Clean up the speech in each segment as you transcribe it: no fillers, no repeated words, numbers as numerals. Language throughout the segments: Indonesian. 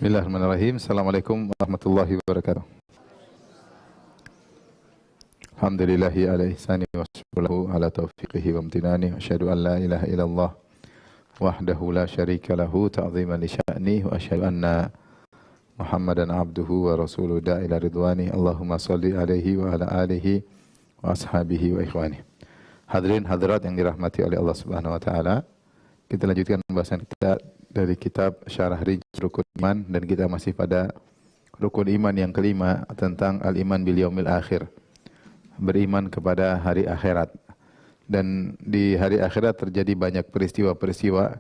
Bismillahirrahmanirrahim. Assalamualaikum warahmatullahi wabarakatuh. Alhamdulillahi ala ihsani wa syukuruhu ala taufiqihi wa amtinani. Asyhadu an la ilaha illallah wahdahu la syarika lahu ta'ziman li sya'ni wa asyhadu anna Muhammadan abduhu wa rasuluhu da'ila ridwani. Allahumma salli alaihi wa ala alihi wa ashabihi wa ikhwani. Hadirin hadirat yang dirahmati oleh Allah Subhanahu wa taala. Kita lanjutkan pembahasan kita dari kitab Syarah Rijz Rukun Iman, dan kita masih pada rukun iman yang kelima tentang al-iman bil yaumil akhir. Beriman kepada hari akhirat. Dan di hari akhirat terjadi banyak peristiwa-peristiwa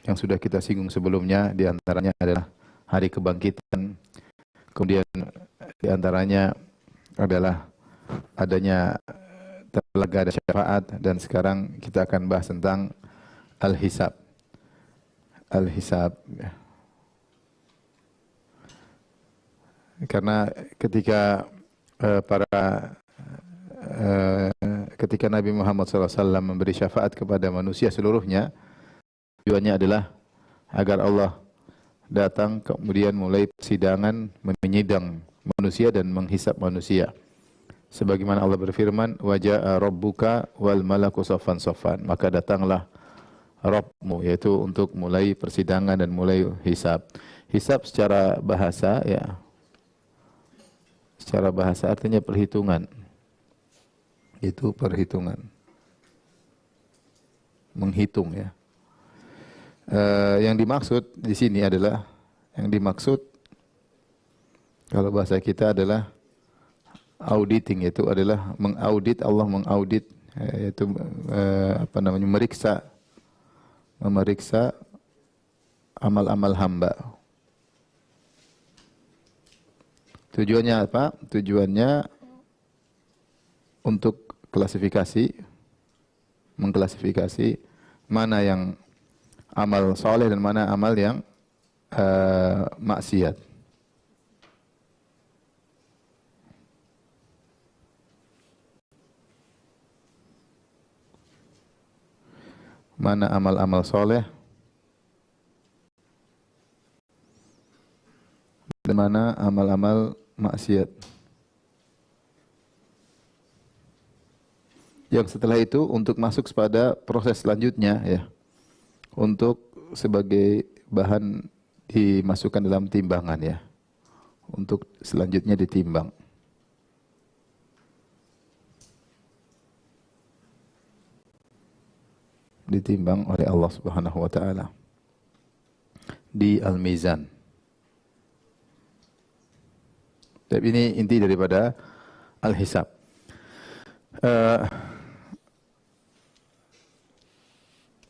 yang sudah kita singgung sebelumnya, di antaranya adalah hari kebangkitan. Kemudian di antaranya adalah adanya telaga ada syafaat, dan sekarang kita akan bahas tentang al-hisab. Al-hisab. Karena ketika ketika Nabi Muhammad SAW memberi syafaat kepada manusia seluruhnya, tujuannya adalah agar Allah datang kemudian mulai persidangan, menyidang manusia dan menghisab manusia. Sebagaimana Allah berfirman, wa jaa rabbuka wal malaku saffan saffan, maka datanglah Rabbmu, yaitu untuk mulai persidangan dan mulai hisab. Hisab secara bahasa, ya, secara bahasa artinya perhitungan. Itu perhitungan, menghitung, ya. Yang dimaksud di sini adalah, yang dimaksud kalau bahasa kita adalah auditing, yaitu adalah mengaudit. Allah mengaudit, yaitu memeriksa amal-amal hamba. Tujuannya apa? Tujuannya untuk mengklasifikasi mana yang amal soleh dan mana amal yang maksiat. Mana amal-amal soleh dan mana amal-amal maksiat. Yang setelah itu untuk masuk pada proses selanjutnya, ya, untuk sebagai bahan dimasukkan dalam timbangan, ya, untuk selanjutnya ditimbang. Ditimbang oleh Allah Subhanahu wa taala di Al-Mizan. Tapi ini inti daripada al-hisab.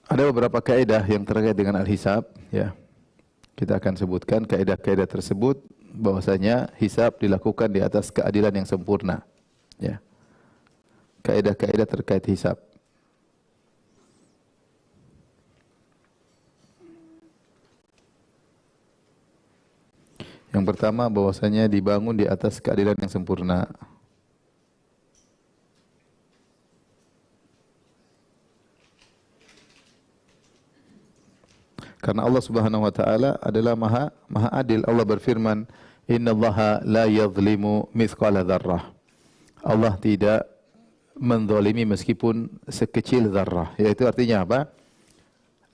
Ada beberapa kaidah yang terkait dengan al-hisab, ya. Kita akan sebutkan kaidah-kaidah tersebut, bahwasanya hisab dilakukan di atas keadilan yang sempurna, ya. Kaidah-kaidah terkait hisab. Yang pertama, bahwasanya dibangun di atas keadilan yang sempurna. Karena Allah Subhanahu wa taala adalah maha adil. Allah berfirman, "Innallaha la yadhlimu mithqala dzarrah." Allah tidak menzalimi meskipun sekecil zarrah. Yaitu artinya apa?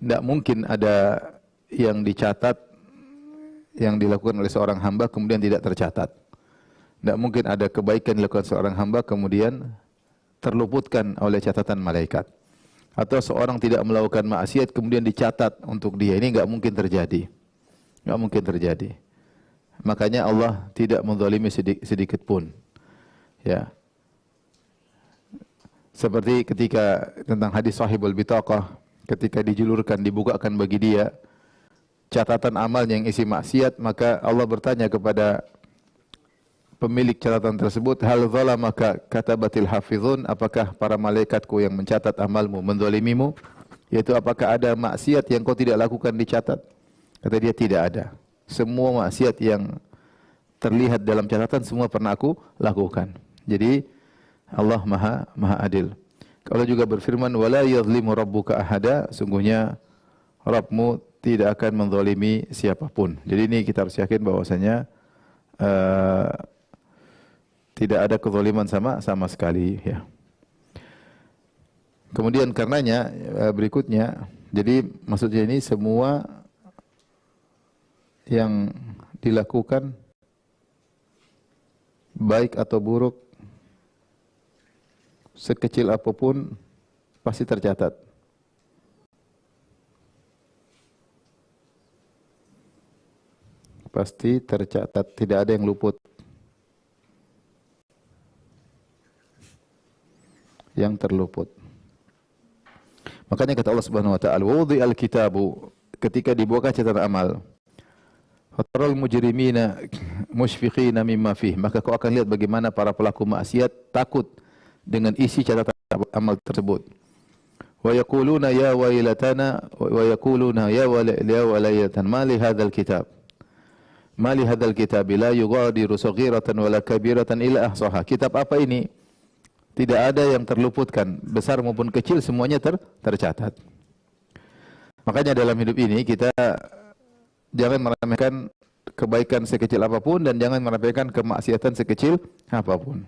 Tidak mungkin ada yang dicatat yang dilakukan oleh seorang hamba kemudian tidak tercatat. Tidak mungkin ada kebaikan dilakukan seorang hamba kemudian terluputkan oleh catatan malaikat. Atau seorang tidak melakukan maksiat kemudian dicatat untuk dia. Ini enggak mungkin terjadi. Enggak mungkin terjadi. Makanya Allah tidak menzalimi sedikit pun. Ya. Seperti ketika tentang hadis Sahibul Bitaqah, ketika dijulurkan, dibukakan bagi dia catatan amal yang isi maksiat, maka Allah bertanya kepada pemilik catatan tersebut, hal zalamaka katabatil hafizun, apakah para malaikatku yang mencatat amalmu menzalimimu? Yaitu apakah ada maksiat yang kau tidak lakukan dicatat? Kata dia, tidak ada. Semua maksiat yang terlihat dalam catatan semua pernah aku lakukan. Jadi Allah maha adil. Allah juga berfirman, wala yadhlimu rabbuka ahada, sungguhnya Rabbmu tidak akan menzalimi siapapun. Jadi ini kita harus yakin bahwasanya tidak ada kezaliman sama sekali, ya. Kemudian karenanya berikutnya, jadi maksudnya ini semua yang dilakukan baik atau buruk, sekecil apapun pasti tercatat. Pasti tercatat, tidak ada yang luput. Yang terluput. Makanya kata Allah Subhanahu wa taala, "Wudhi'al kitabu", ketika dibuka catatan amal. Fataral mujrimina mushfiqina mimma fih, maka kau akan lihat bagaimana para pelaku maksiat takut dengan isi catatan amal tersebut. Wa yaquluna ya wailatana wa yaquluna ya wailatana ma li hadzal kitab. Ma li hadzal kitab la yughadiru saghiratan wala kabiratan illa ahsaha. Kitab apa ini? Tidak ada yang terluputkan, besar maupun kecil semuanya tercatat. Makanya dalam hidup ini kita jangan meremehkan kebaikan sekecil apapun dan jangan meremehkan kemaksiatan sekecil apapun.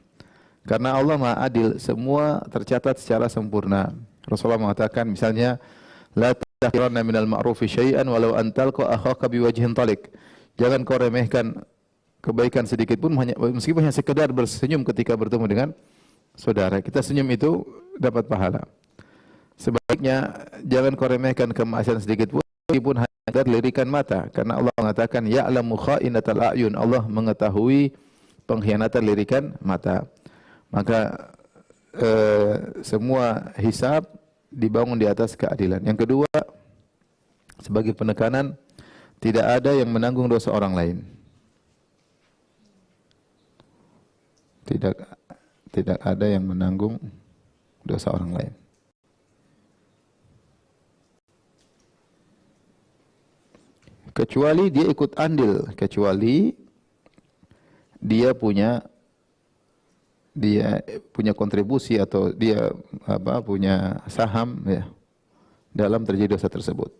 Karena Allah Maha Adil, semua tercatat secara sempurna. Rasulullah mengatakan misalnya, la tahqiranna minal ma'rufi syai'an walau an talqa akhaka biwajhin talik. Jangan kau remehkan kebaikan sedikit pun, meskipun hanya sekedar bersenyum ketika bertemu dengan saudara. Kita senyum itu dapat pahala. Sebaliknya jangan kau remehkan kemaksiatan sedikit pun, meskipun hanya lirikan mata, karena Allah mengatakan ya'lamu kha'inatal a'yun, Allah mengetahui pengkhianatan lirikan mata. Maka semua hisab dibangun di atas keadilan. Yang kedua, sebagai penekanan, tidak ada yang menanggung dosa orang lain. Tidak ada yang menanggung dosa orang lain. Kecuali dia ikut andil, kecuali dia punya kontribusi atau dia punya saham, ya, dalam terjadi dosa tersebut.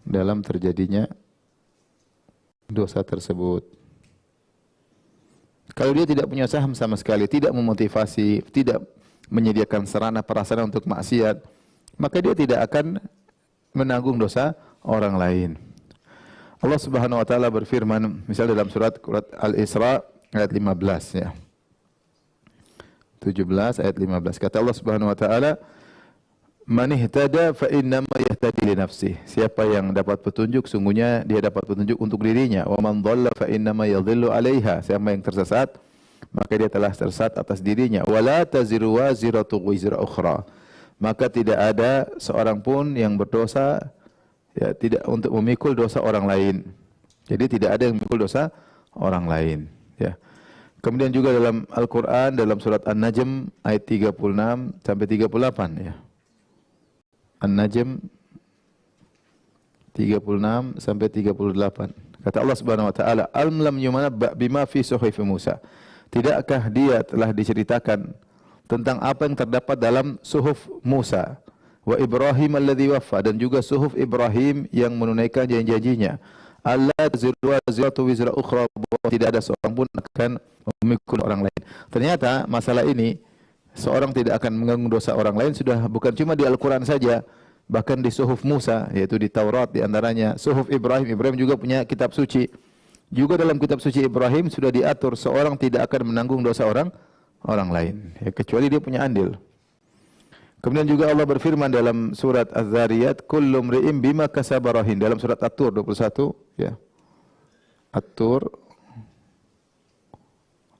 Dalam terjadinya dosa tersebut. Kalau dia tidak punya saham sama sekali, tidak memotivasi, tidak menyediakan sarana prasarana untuk maksiat, maka dia tidak akan menanggung dosa orang lain. Allah Subhanahu wa taala berfirman, misal dalam surat Al-Isra ayat 15, ya. 17 ayat 15. Kata Allah Subhanahu wa taala, "Man ihtada fa innama yahtadi li nafsihi." Siapa yang dapat petunjuk, sungguhnya dia dapat petunjuk untuk dirinya. Wa man dhalla fa innama yadhillu 'alaiha. Siapa yang tersesat, maka dia telah tersesat atas dirinya. Wa la taziru waziratu wizra ukhra. Maka tidak ada seorang pun yang berdosa, ya, tidak untuk memikul dosa orang lain. Jadi tidak ada yang memikul dosa orang lain, ya. Kemudian juga dalam Al-Qur'an dalam surat An-Najm ayat 36 sampai 38, ya. An-Najm 36 sampai 38. Kata Allah Subhanahu wa taala, "Alam lam yumanabba bima fi suhuf Musa." Tidakkah dia telah diceritakan tentang apa yang terdapat dalam suhuf Musa, wa Ibrahim alladzi waffa, dan juga suhuf Ibrahim yang menunaikan janji-janjinya. Allah taziru waziratu wizra ukhra, tidak ada seorang pun akan memikul orang lain. Ternyata masalah ini seorang tidak akan mengganggu dosa orang lain sudah bukan cuma di Al-Quran saja, bahkan di suhuf Musa, yaitu di Taurat, di antaranya suhuf Ibrahim. Ibrahim juga punya kitab suci. Juga dalam kitab suci Ibrahim sudah diatur seorang tidak akan menanggung dosa orang lain, ya, kecuali dia punya andil. Kemudian juga Allah berfirman dalam surat Az-Zariyat, "Kullu mri'in bima kasaba rahin." Dalam surat At-Tur 21, ya. At-Tur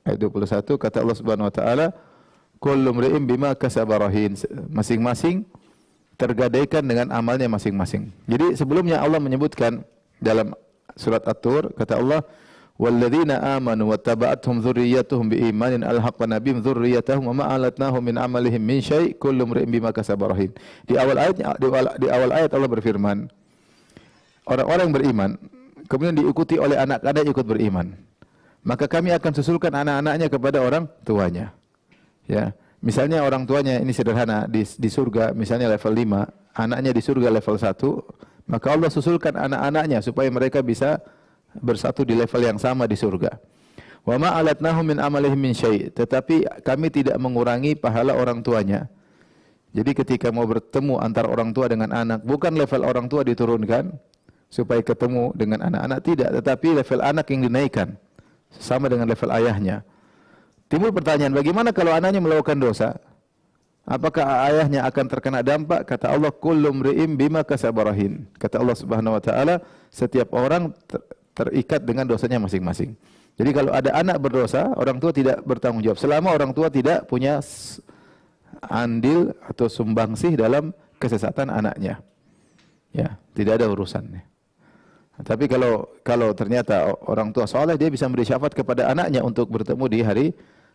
ayat 21 kata Allah Subhanahu wa taala, "Kullu mri'in bima kasaba rahin." Masing-masing tergadaikan dengan amalnya masing-masing. Jadi sebelumnya Allah menyebutkan dalam surat At-Tur, kata Allah, "Walladzina amanu wattaba'athum dzurriyyatuhum biimanin alhaqna bihim dzurriyyatahum wa ma alatnahum min amalihim min syai' kullu imri'in bima kasaba rahin." Di awal ayat Allah berfirman, orang-orang yang beriman kemudian diikuti oleh anak-anak ikut beriman, maka kami akan susulkan anak-anaknya kepada orang tuanya. Ya, misalnya orang tuanya ini sederhana, di surga misalnya level 5, anaknya di surga level 1, Maka Allah susulkan anak-anaknya supaya mereka bisa bersatu di level yang sama di surga. Wa ma alatnahum min amalihim min syai'. Tetapi kami tidak mengurangi pahala orang tuanya. Jadi ketika mau bertemu antara orang tua dengan anak, bukan level orang tua diturunkan supaya ketemu dengan anak-anak, tidak, tetapi level anak yang dinaikkan sama dengan level ayahnya. Timbul pertanyaan, bagaimana kalau anaknya melakukan dosa? Apakah ayahnya akan terkena dampak? Kata Allah, kullu mri'in bima kasaba rahin. Kata Allah Subhanahu wa taala, setiap orang terikat dengan dosanya masing-masing. Jadi kalau ada anak berdosa, orang tua tidak bertanggung jawab selama orang tua tidak punya andil atau sumbangsih dalam kesesatan anaknya. Ya, tidak ada urusannya. Tapi kalau ternyata orang tua soleh, dia bisa memberi syafaat kepada anaknya untuk bertemu di hari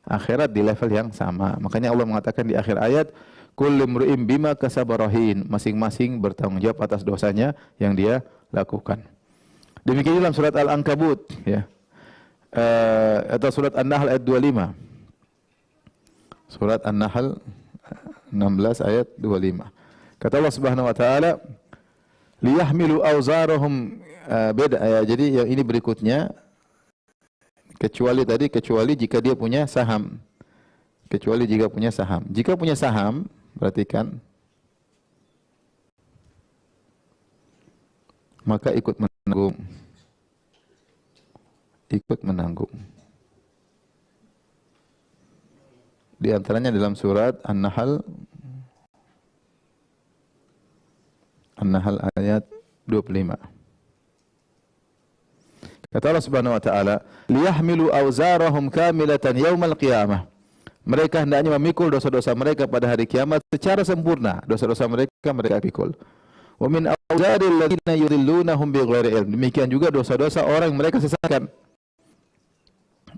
akhirat di level yang sama. Makanya Allah mengatakan di akhir ayat, kullu imri'in bima kasaba rahin. Masing-masing bertanggung jawab atas dosanya yang dia lakukan. Demikian dalam surat Al-Ankabut, ya. Atau surat An-Nahl ayat 25. Surat An-Nahl 16 ayat 25. Kata Allah Subhanahu wa taala, liyahmilu awzarahum, beda ya. Jadi yang ini berikutnya, kecuali jika dia punya saham. Kecuali jika punya saham. Jika punya saham, perhatikan, maka ikut menanggung. Ikut menanggung. Di antaranya dalam surat An-Nahl ayat 25. Kata Allah Subhanahu wa taala, liyahmilu awzarahum kamilatan yaumal qiyamah. Mereka hendaknya memikul dosa-dosa mereka pada hari kiamat secara sempurna. Dosa-dosa mereka pikul. Wa min awzaril ladzina yudhillunahum bighairi ilm. Demikian juga dosa-dosa orang yang mereka sesatkan.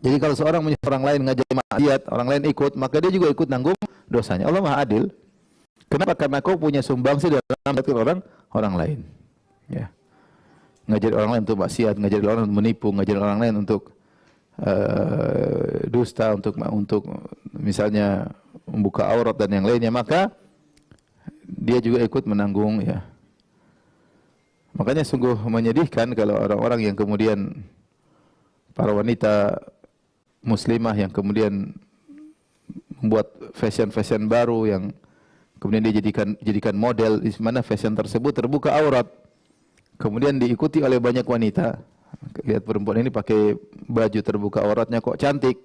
Jadi kalau seorang menyuruh orang lain ngajari maksiat, orang lain ikut, maka dia juga ikut nanggung dosanya. Allah Maha Adil. Kenapa? Karena kau punya sumbangsi dalam orang lain. Ya. Ngajari orang lain untuk maksiat, ngajari orang lain untuk menipu, ngajari orang lain untuk dusta, untuk misalnya membuka aurat dan yang lainnya, maka dia juga ikut menanggung, ya. Makanya sungguh menyedihkan kalau orang-orang yang kemudian para wanita muslimah yang kemudian membuat fashion baru yang kemudian dia jadikan model, di mana fashion tersebut terbuka aurat, kemudian diikuti oleh banyak wanita. Lihat perempuan ini pakai baju terbuka auratnya kok cantik,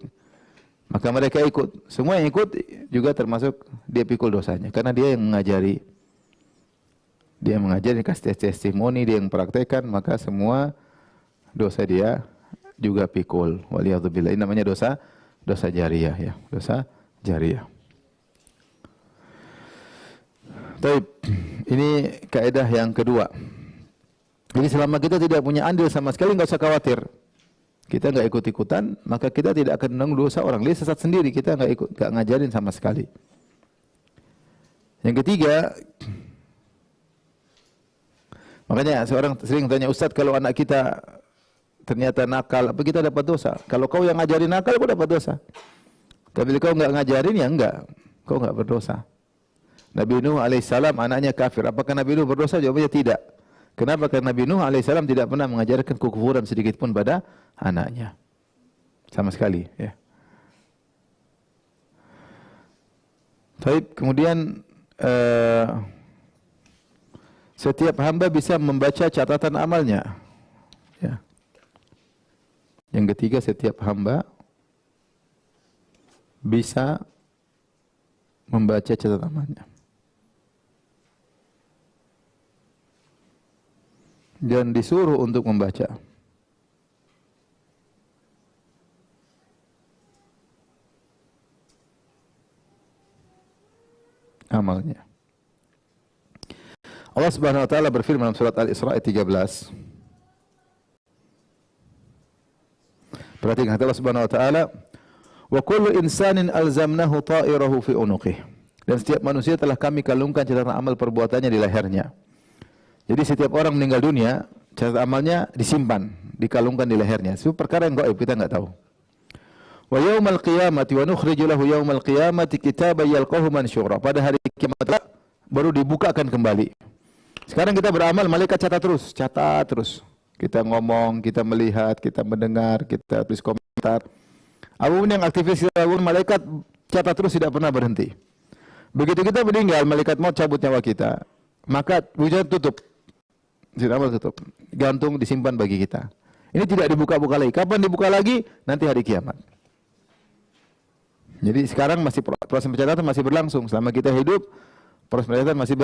maka mereka ikut. Semua yang ikut juga termasuk dia pikul dosanya, karena dia yang mengajari, kasih testimoni, dia yang praktekkan, maka semua dosa dia juga pikul. Waliyadzubillah. Ini namanya dosa jariyah, ya, dosa jariyah. Baik, ini kaidah yang kedua. Jadi selama kita tidak punya andil sama sekali, enggak usah khawatir. Kita enggak ikut-ikutan, maka kita tidak akan menanggung dosa orang. Dia sesat sendiri, kita enggak ngajarin sama sekali. Yang ketiga, makanya seorang sering tanya, Ustaz, kalau anak kita ternyata nakal, apa kita dapat dosa? Kalau kau yang ngajarin nakal, kau dapat dosa. Tapi kalau kau enggak ngajarin, ya enggak. Kau enggak berdosa. Nabi Nuh alaihissalam anaknya kafir. Apakah Nabi Nuh berdosa? Jawabannya tidak. Kenapa? Karena Nabi Nuh alaihissalam tidak pernah mengajarkan kekufuran sedikit pun pada anaknya. Sama sekali, ya. Baik, kemudian setiap hamba bisa membaca catatan amalnya. Ya. Yang ketiga, setiap hamba bisa membaca catatan amalnya. Dan disuruh untuk membaca. Amalnya. Allah Subhanahu wa taala berfirman dalam surat Al-Isra ayat 13. Perhatikan kata Allah Subhanahu wa taala, "Wa kullu insanin alzamnahu ta'irahu fi unuqih." Dan setiap manusia telah kami kalungkan catatan amal perbuatannya di lehernya. Jadi setiap orang meninggal dunia, catatan amalnya disimpan, dikalungkan di lehernya. Itu perkara yang gaib, kita enggak tahu. Wa yaumal qiyamati wa nukhriju lahu yaumal qiyamati kitaban yalqahu mansyura. Pada hari kiamat baru dibukakan kembali. Sekarang kita beramal, malaikat catat terus. Kita ngomong, kita melihat, kita mendengar, kita tulis komentar. Apapun yang aktivitas kita lakukan, malaikat catat terus, tidak pernah berhenti. Begitu kita meninggal, malaikat maut cabut nyawa kita, maka wujud tutup. Amal tutup. Gantung disimpan bagi kita. Ini tidak dibuka-buka lagi. Kapan dibuka lagi? Nanti hari kiamat. Jadi sekarang masih proses pencatatan masih berlangsung. Selama kita hidup, proses pencatatan masih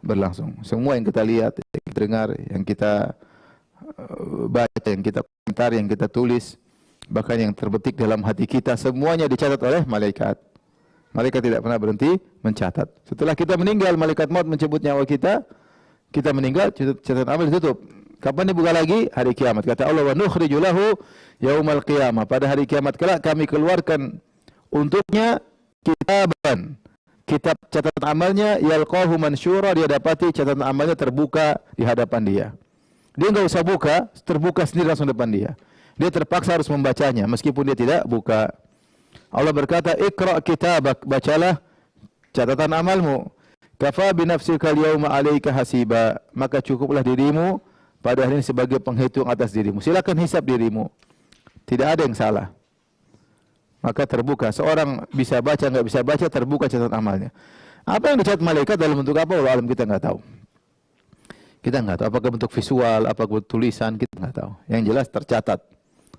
berlangsung. Semua yang kita lihat, yang kita dengar, yang kita baca, yang kita komentar, yang kita tulis, bahkan yang terbetik dalam hati kita, semuanya dicatat oleh malaikat. Malaikat tidak pernah berhenti mencatat. Setelah kita meninggal, malaikat maut mencabut nyawa kita. Kita meninggal, catatan amal ditutup. Kapan dibuka lagi? Hari kiamat. Kata Allah, wa nukhriju lahu yaumal qiyamah. Pada hari kiamat kelak kami keluarkan untuknya kitaban. Kitab catatan amalnya yalqahu mansyura, dia dapati catatan amalnya terbuka di hadapan dia. Dia enggak usah buka, terbuka sendiri langsung depan dia. Dia terpaksa harus membacanya meskipun dia tidak buka. Allah berkata, "Iqra kitabak", bacalah catatan amalmu. Kafa bi nafsika al-yawma 'alaika hasiba, maka cukuplah dirimu pada hari ini sebagai penghitung atas dirimu. Silakan hisab dirimu. Tidak ada yang salah. Maka terbuka. Seorang bisa baca, enggak bisa baca, terbuka catatan amalnya. Apa yang dicatat malaikat dalam bentuk apa? Wallahu alam, kita enggak tahu. Kita enggak tahu apakah bentuk visual, apakah bentuk tulisan, kita enggak tahu. Yang jelas tercatat,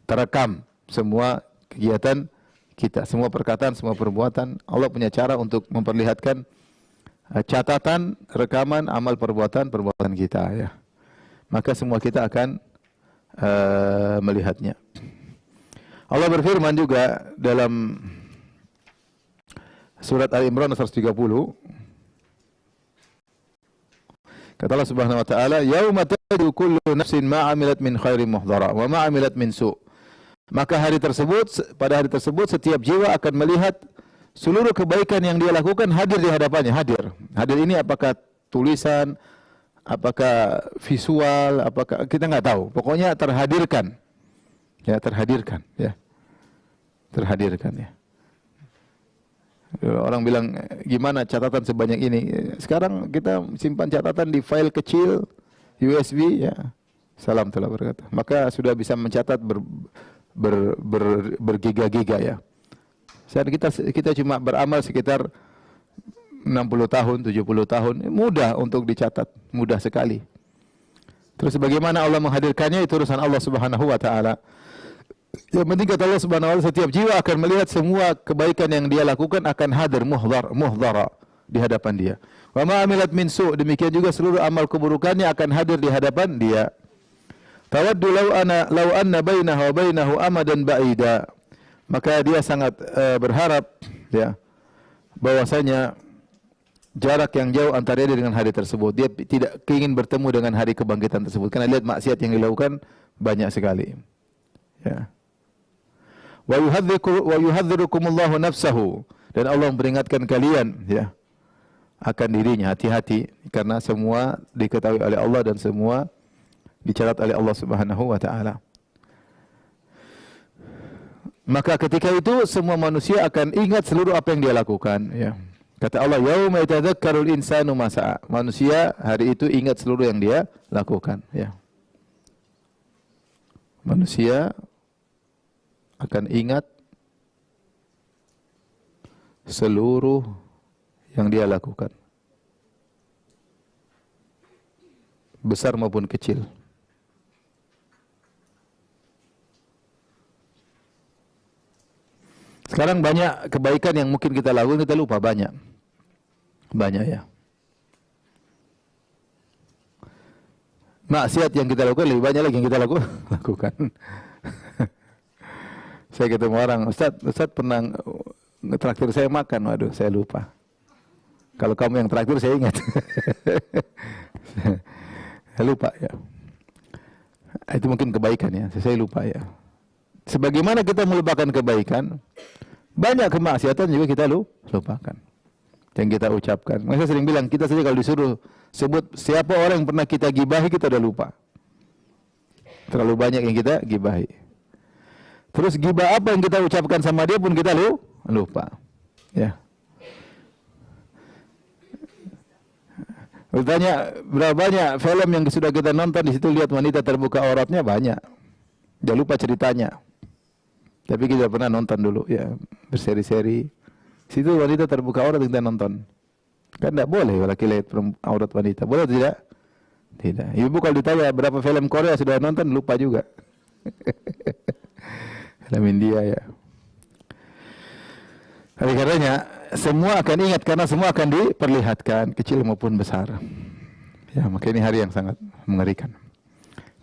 terekam semua kegiatan kita, semua perkataan, semua perbuatan. Allah punya cara untuk memperlihatkan catatan, rekaman, amal perbuatan kita, ya. Maka semua kita akan melihatnya. Allah berfirman juga dalam surat Al-Imran 130. Kata Allah Subhanahu wa taala, "Yauma tadu kullu nafsin ma 'amilat min khairin muhdhara wa ma 'amilat min su'." Maka pada hari tersebut setiap jiwa akan melihat seluruh kebaikan yang dia lakukan hadir di hadapannya, hadir. Hadir ini apakah tulisan, apakah visual, apakah kita nggak tahu. Pokoknya terhadirkan. Ya, terhadirkan, ya. Terhadirkan, ya. Orang bilang, gimana catatan sebanyak ini? Sekarang kita simpan catatan di file kecil USB, ya. Salam telah berkata. Maka sudah bisa mencatat bergiga-giga, ya. Saat kita cuma beramal sekitar 60 tahun, 70 tahun, mudah untuk dicatat, mudah sekali. Terus bagaimana Allah menghadirkannya, itu urusan Allah Subhanahu wa taala. Yang penting kata Allah Subhanahu wa taala, setiap jiwa akan melihat semua kebaikan yang dia lakukan akan hadir muhdhara di hadapan dia. Wa ma amilat min su', demikian juga seluruh amal keburukannya akan hadir di hadapan dia. Tawaddu law anna bainahu wa bainahu amadan ba'ida. Maka dia sangat berharap, ya, bahwasanya jarak yang jauh antara dia dengan hari tersebut. Dia tidak ingin bertemu dengan hari kebangkitan tersebut karena lihat maksiat yang dilakukan banyak sekali. Ya. Wa yuhadzirukumullahu nafsahu, dan Allah memperingatkan kalian, ya, akan dirinya, hati-hati karena semua diketahui oleh Allah dan semua dicatat oleh Allah Subhanahu wa taala. Maka ketika itu semua manusia akan ingat seluruh apa yang dia lakukan, ya. Kata Allah, yauma yatadzakkarul insanu ma sa'a. Manusia hari itu ingat seluruh yang dia lakukan, ya. Manusia akan ingat seluruh yang dia lakukan, besar maupun kecil. Sekarang banyak kebaikan yang mungkin kita lakukan, kita lupa banyak. Banyak, ya. Maksiat yang kita lakukan lebih banyak lagi yang kita lakukan. Saya ketemu orang, Ustaz pernah ngetraktir saya makan, waduh saya lupa. Kalau kamu yang traktir saya ingat. Saya lupa, ya. Itu mungkin kebaikan, ya, saya lupa, ya. Sebagaimana kita melupakan kebaikan, banyak kemaksiatan juga kita lupakan. Yang kita ucapkan. Saya sering bilang, kita saja kalau disuruh sebut siapa orang yang pernah kita gibahi, kita udah lupa. Terlalu banyak yang kita gibahi. Terus gibah apa yang kita ucapkan sama dia pun kita lupa. Ya. Bertanya berapa banyak film yang sudah kita nonton, di situ lihat wanita terbuka auratnya banyak. Jangan lupa ceritanya. Tapi kita pernah nonton dulu ya, berseri-seri. Situ wanita terbuka aurat kita nonton. Kan tidak boleh laki lihat aurat wanita. Boleh tidak? Tidak. Ibu kalau ditanya berapa film Korea sudah nonton, lupa juga. Film India ya. Oleh karenanya semua akan ingat karena semua akan diperlihatkan, kecil maupun besar. Ya, maka ini hari yang sangat mengerikan.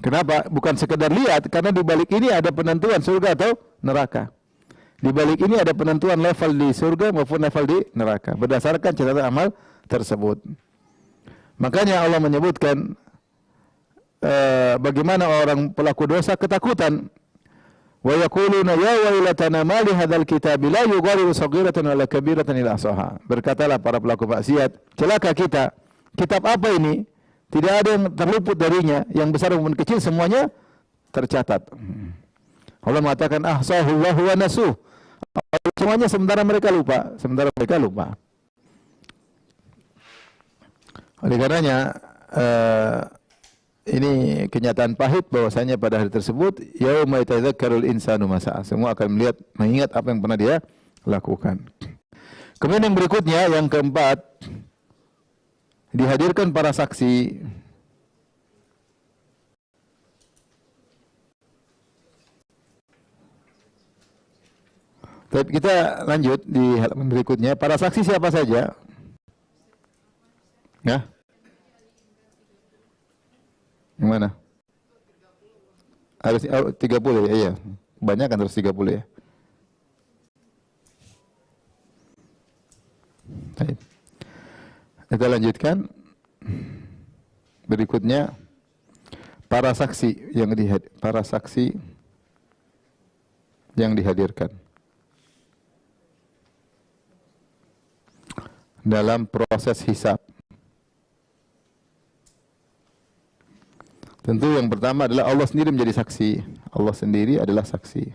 Kenapa? Bukan sekedar lihat, karena di balik ini ada penentuan surga atau neraka. Di balik ini ada penentuan level di surga maupun level di neraka berdasarkan catatan amal tersebut. Makanya Allah menyebutkan bagaimana orang pelaku dosa ketakutan. Wa yaquluna ya wailatana ma li hadzal kitabi la yughadiru saghiratan wala kabiratan illa ahsaha. Berkatalah para pelaku maksiat, celaka kita. Kitab apa ini? Tidak ada yang terluput darinya, yang besar maupun kecil semuanya tercatat. Allah mengatakan ahsahullahu wa nasuh. Semuanya sementara mereka lupa. Oleh karenanya ini kenyataan pahit bahwasanya pada hari tersebut yauma yatadzakkarul insanu ma sa'a. Semua akan mengingat apa yang pernah dia lakukan. Kemudian yang berikutnya, yang keempat, dihadirkan para saksi. Tapi kita lanjut di halaman berikutnya. Para saksi siapa saja? Ya? Yang mana? Harus 30 ya? Iya. Banyak kan harus 30 ya? Baik. Kita lanjutkan. Berikutnya para saksi yang dihadirkan dalam proses hisab. Tentu yang pertama adalah Allah sendiri menjadi saksi. Allah sendiri adalah saksi.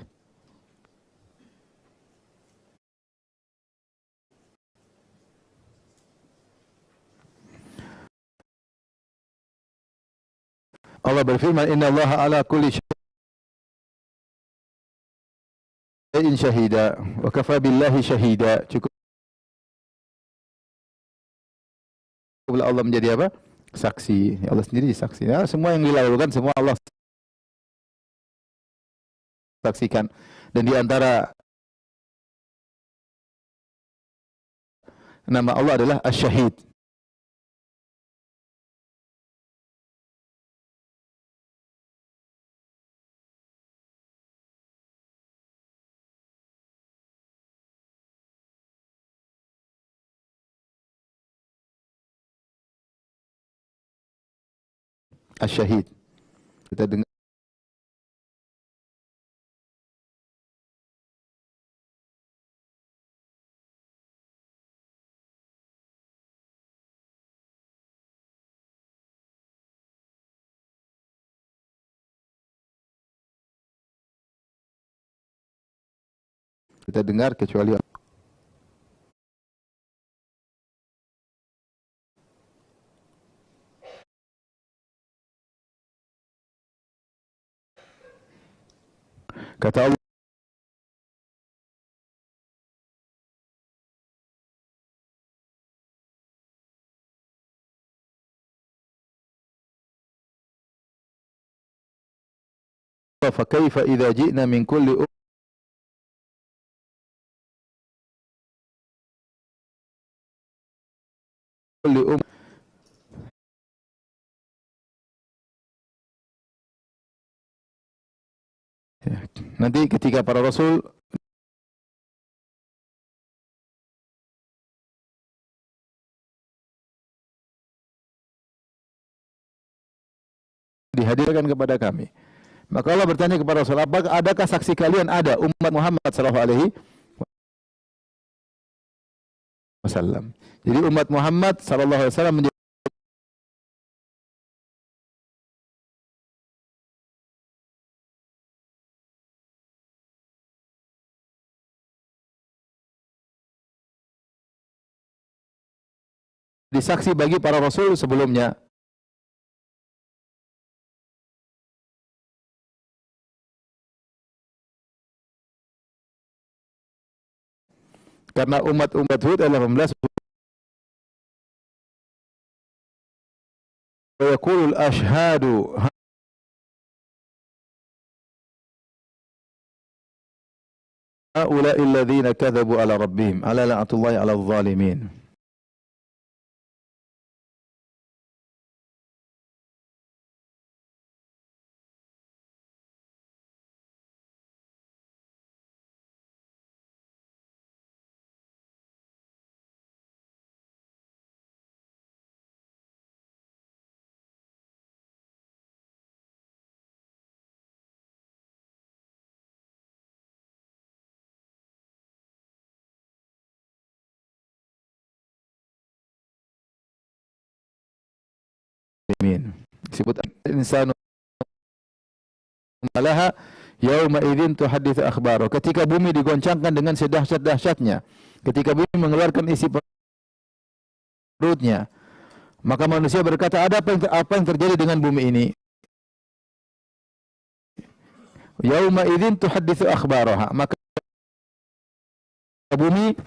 Allah berfirman, "Inna Allah ala kulli syai'in syahida, wa kafa billahi syahida." Cukup Allah menjadi apa? Saksi. Allah sendiri saksi. Nah, semua yang dilakukan semua Allah saksikan. Dan di antara nama Allah adalah Asy-Syahid. Asy-Syahid. Kita dengar kecuali kata Allah, fa kaifa idza ji'na min kulli ya. Nanti ketika para rasul dihadirkan kepada kami, maka Allah bertanya kepada Rasul, apakah adakah saksi kalian? Ada, umat Muhammad sallallahu alaihi wasallam. Jadi umat Muhammad sallallahu alaihi wasallam menjadi saksi bagi para rasul sebelumnya. Karena umat-umat Hud adalah 18. Wa yaqulul ashhadu haula'i alladziina kadzabu ala rabbihim ala la'natullahi 'alal zalimin. Disebut insanu malaha yauma idzin tuhadditsu akhbaro. Ketika bumi digoncangkan dengan sedahsyat-dahsyatnya, ketika bumi mengeluarkan isi perutnya, maka manusia berkata, ada apa yang terjadi dengan bumi ini? Yauma idzin tuhadditsu akhbaraha. Maka bumi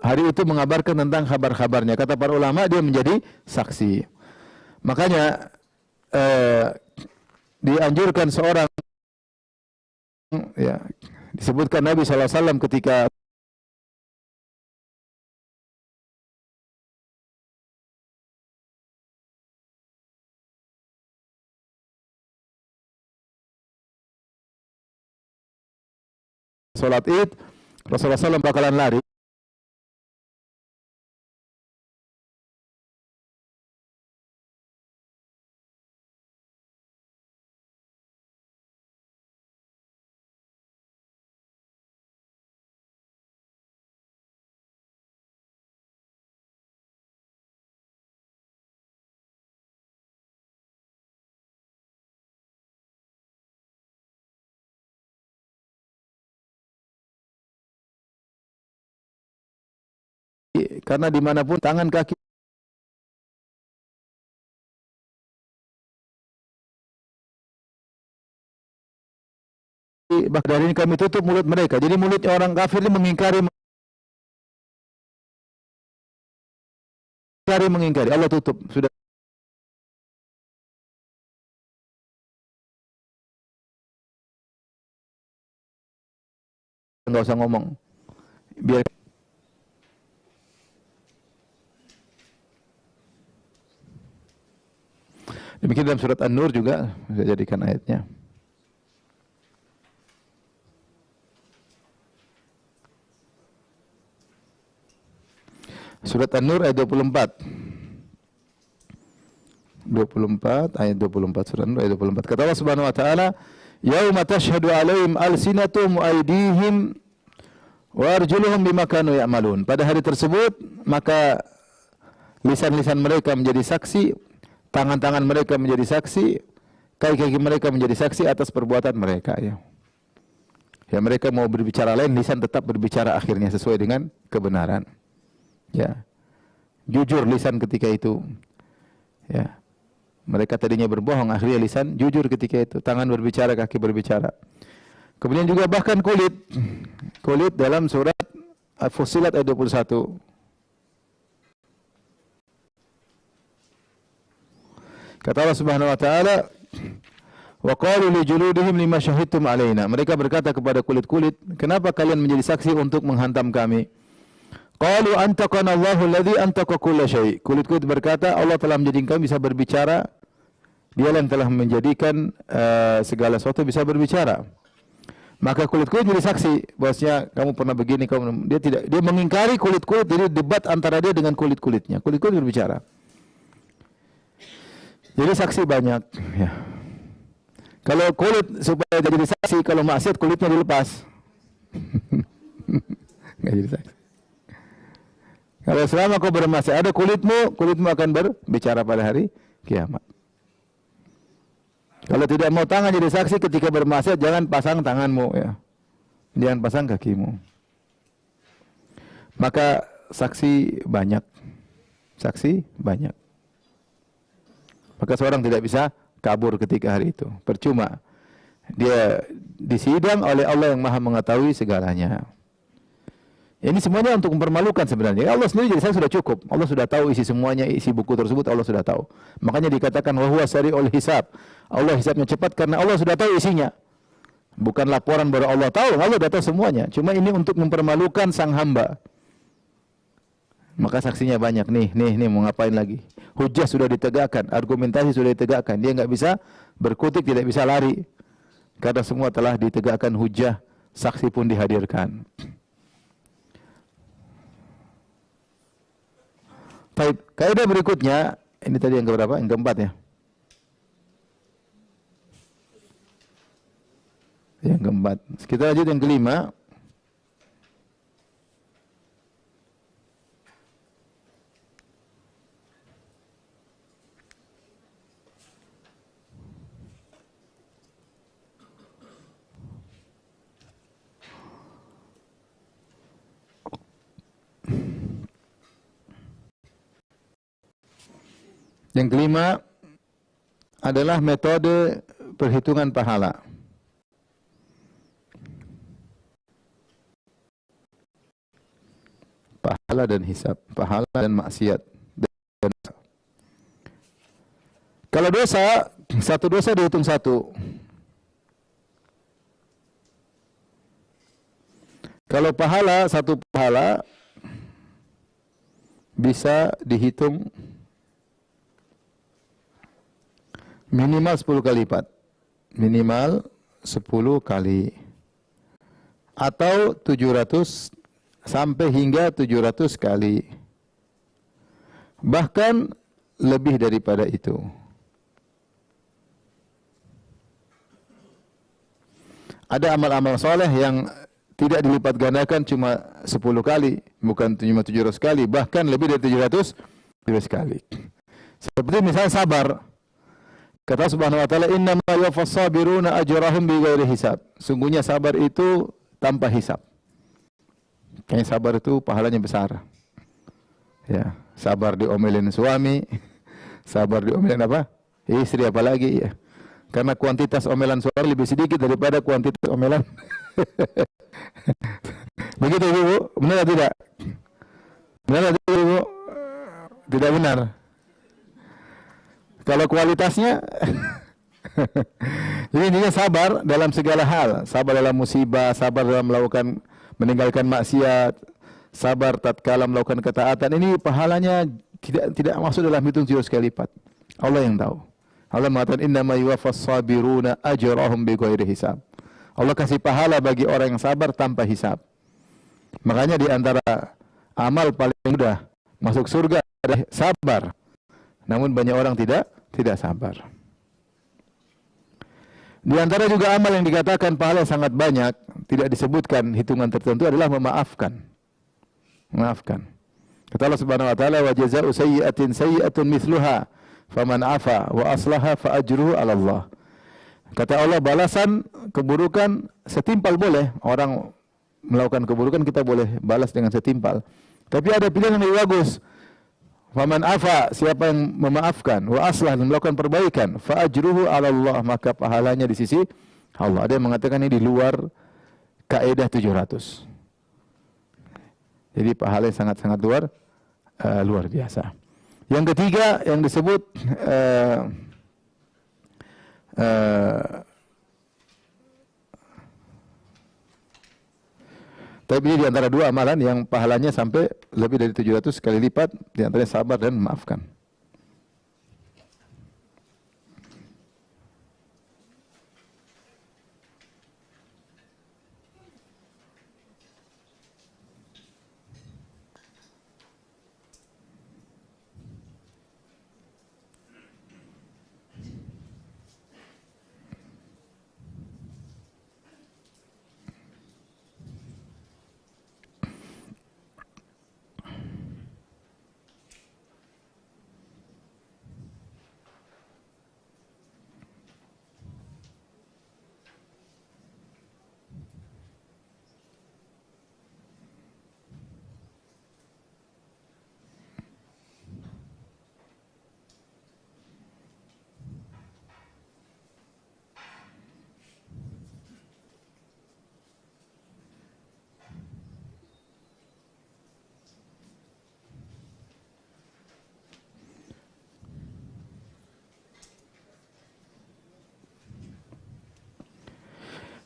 hari itu mengabarkan tentang kabar-kabarnya. Kata para ulama, dia menjadi saksi. Makanya dianjurkan seorang, ya, disebutkan Nabi SAW ketika sholat Id, Rasulullah SAW bakalan lari. Karena dimanapun tangan kaki dari ini kami tutup mulut mereka. Jadi mulutnya orang kafir ini mengingkari, Allah tutup. Sudah enggak usah ngomong. Biar demikian dalam surat An-Nur juga saya jadikan ayatnya. Surat An-Nur ayat 24. 24 ayat 24 surat An-Nur ayat 24. Kata Allah Subhanahu wa taala, "Yauma tashhadu 'alaihim alsinatuhum wa aydihim wa arjuluhum bima kanu ya'malun." Pada hari tersebut maka lisan-lisan mereka menjadi saksi, tangan-tangan mereka menjadi saksi, kaki-kaki mereka menjadi saksi atas perbuatan mereka, ya. Ya, mereka mau berbicara lain, lisan tetap berbicara akhirnya sesuai dengan kebenaran. Ya. Jujur lisan ketika itu. Ya. Mereka tadinya berbohong, akhirnya lisan jujur ketika itu, tangan berbicara, kaki berbicara. Kemudian juga bahkan kulit. Kulit dalam surat Fussilat ayat 21. Kata Allah Subhanahu wa taala, "Wa qalu li juludihim lima syahidtum alaina." Mereka berkata kepada kulit-kulit, "Kenapa kalian menjadi saksi untuk menghantam kami?" Qalu antaqana Allahu alladhi antaqa kulla syai'. Kulit-kulit berkata, Allah telah menjadikan kami bisa berbicara. Dialah yang telah menjadikan segala sesuatu bisa berbicara. Maka kulit-kulit jadi saksi bahwasanya kamu pernah begini, dia mengingkari kulit-kulit, jadi debat antara dia dengan kulit-kulitnya. Kulit-kulit berbicara. Jadi saksi banyak, ya. Kalau kulit supaya jadi saksi, kalau maksiat kulitnya dilepas. Enggak jadi saksi. Kalau selama kau bermaksiat, ada kulitmu akan berbicara pada hari kiamat. Kalau tidak mau tangan jadi saksi ketika bermaksiat, jangan pasang tanganmu, ya. Jangan pasang kakimu. Maka saksi banyak. Saksi banyak. Maka seorang tidak bisa kabur ketika hari itu. Percuma. Dia disidang oleh Allah yang Maha mengetahui segalanya. Ini semuanya untuk mempermalukan sebenarnya. Allah sendiri jadi sudah cukup. Allah sudah tahu isi semuanya, isi buku tersebut Allah sudah tahu. Makanya dikatakan wa huwa sari'ul hisab. Allah hisabnya cepat karena Allah sudah tahu isinya. Bukan laporan baru Allah tahu, Allah sudah tahu semuanya. Cuma ini untuk mempermalukan sang hamba. Maka saksinya banyak. Nih, mau ngapain lagi? Hujah sudah ditegakkan, argumentasi sudah ditegakkan. Dia nggak bisa berkutik, tidak bisa lari. Karena semua telah ditegakkan hujah, saksi pun dihadirkan. Baik, kaidah berikutnya, ini tadi yang keberapa? Yang keempat ya? Yang keempat. Kita lanjut yang kelima. Yang kelima adalah metode perhitungan pahala. Pahala dan hisab, pahala dan maksiat. Kalau dosa, satu dosa dihitung satu. Kalau pahala, satu pahala bisa dihitung minimal 10 kali lipat. Minimal 10 kali. Atau 700 sampai hingga 700 kali. Bahkan lebih daripada itu. Ada amal-amal soleh yang tidak dilipat gandakan cuma 10 kali. Bukan cuma 700 kali. Bahkan lebih dari 700 kali. Seperti misalnya sabar. Kata Subhanahu wa taala, "Innama yuwaffas sabiruna ajrahum bighairi hisab." Sungguhnya sabar itu tanpa hisab. Kayaknya sabar itu pahalanya besar. Ya, sabar diomelin suami, sabar diomelin apa? Istri apalagi ya. Karena kuantitas omelan suami lebih sedikit daripada kuantitas omelan. Begitu Ibu, benar atau tidak? Benar atau tidak Ibu? Tidak benar. Kalau kualitasnya, jadi intinya sabar dalam segala hal, sabar dalam musibah, sabar dalam melakukan meninggalkan maksiat, sabar tatkala melakukan ketaatan. Ini pahalanya tidak masuk dalam hitung 700 kali lipat. Allah yang tahu. Allah mengatakan innama yuwaffas sabiruna ajrahum bighairi hisab. Allah kasih pahala bagi orang yang sabar tanpa hisab. Makanya di antara amal paling mudah masuk surga adalah sabar. Namun banyak orang tidak sabar. Di antara juga amal yang dikatakan pahala sangat banyak, tidak disebutkan hitungan tertentu adalah memaafkan. Memaafkan. Kata Allah Subhanahu wa taala, "Wa jazaa'u sayyi'atin sayyi'atun mithluha, faman 'afa wa aslaha fa ajruhu 'ala Allah." Kata Allah, balasan keburukan setimpal boleh. Orang melakukan keburukan kita boleh balas dengan setimpal. Tapi ada pilihan yang lebih bagus. Faman afa, siapa yang memaafkan, wa aslah, dan melakukan perbaikan, fa ajruhu 'ala Allah, maka pahalanya di sisi Allah. Ada yang mengatakan ini di luar kaidah 700. Jadi pahalanya sangat-sangat luar biasa. Yang ketiga yang disebut tapi ini di antara dua amalan yang pahalanya sampai lebih dari 700 kali lipat, di antaranya sabar dan memaafkan.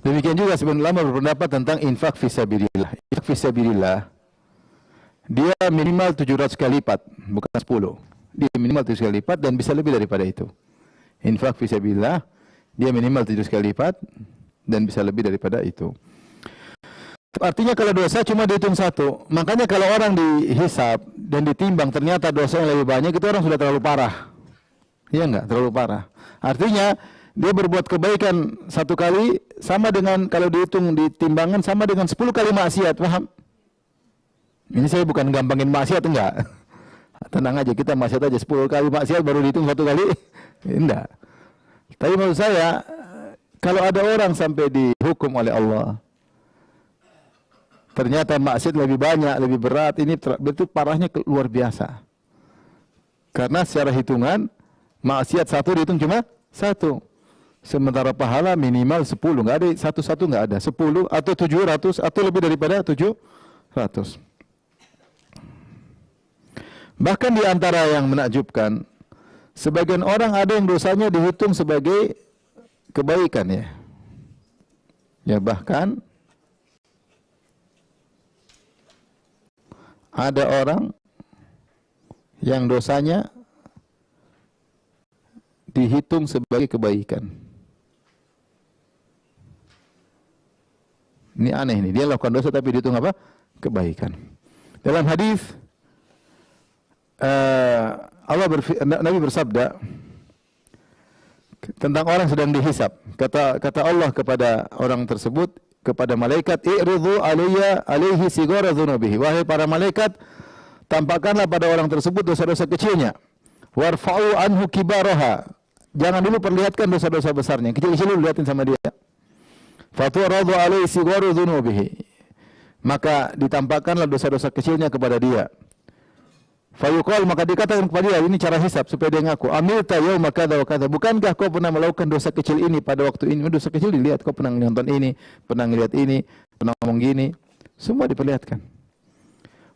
Demikian juga sebenarnya ulama berpendapat tentang infak fisabilillah. Infak fisabilillah dia minimal 700 kali lipat, bukan 10. Dia minimal 700 kali lipat dan bisa lebih daripada itu. Infak fisabilillah dia minimal 700 kali lipat dan bisa lebih daripada itu. Artinya kalau dosa cuma dihitung satu. Makanya kalau orang dihisab dan ditimbang ternyata dosa yang lebih banyak, itu orang sudah terlalu parah. Iya enggak? Terlalu parah. Artinya dia berbuat kebaikan satu kali sama dengan kalau dihitung di timbangan sama dengan 10 kali maksiat, paham? Ini saya bukan gampangin maksiat, enggak. Tenang aja, kita maksiat aja 10 kali maksiat baru dihitung satu kali. Enggak. Tapi menurut saya kalau ada orang sampai dihukum oleh Allah ternyata maksiat lebih banyak, lebih berat, ini betul parahnya luar biasa. Karena secara hitungan maksiat satu dihitung cuma satu. Sementara pahala minimal 10, enggak ada satu-satu, enggak ada 10 atau 700 atau lebih daripada 700. Bahkan di antara yang menakjubkan, sebagian orang ada yang dosanya dihitung sebagai kebaikan ya. Ya bahkan ada orang yang dosanya dihitung sebagai kebaikan. Ini aneh nih, dia lakukan dosa tapi dihitung apa? Kebaikan. Dalam hadis Nabi bersabda tentang orang sedang dihisab. Kata Allah kepada orang tersebut, kepada malaikat, "I'ridhu alaihi sigara dzunubihi." Wahai para malaikat, tampakkanlah pada orang tersebut dosa-dosa kecilnya. Warfa'u anhu kibaraha. Jangan dulu perlihatkan dosa-dosa besarnya. Kecil-kecil dulu lihatin sama dia. Fatu'radu alaihi sigaru dzunubihi. Maka ditampakkanlah dosa-dosa kecilnya kepada dia. Fayuqal, maka dikatakan kepada dia, ini cara hisab supaya dia ngaku. Amilta yauma kadza wa kadza. Bukankah kau pernah melakukan dosa kecil ini pada waktu ini? Dosa kecil dilihat, kau pernah nonton ini, pernah ngelihat ini, pernah ngomong gini. Semua diperlihatkan.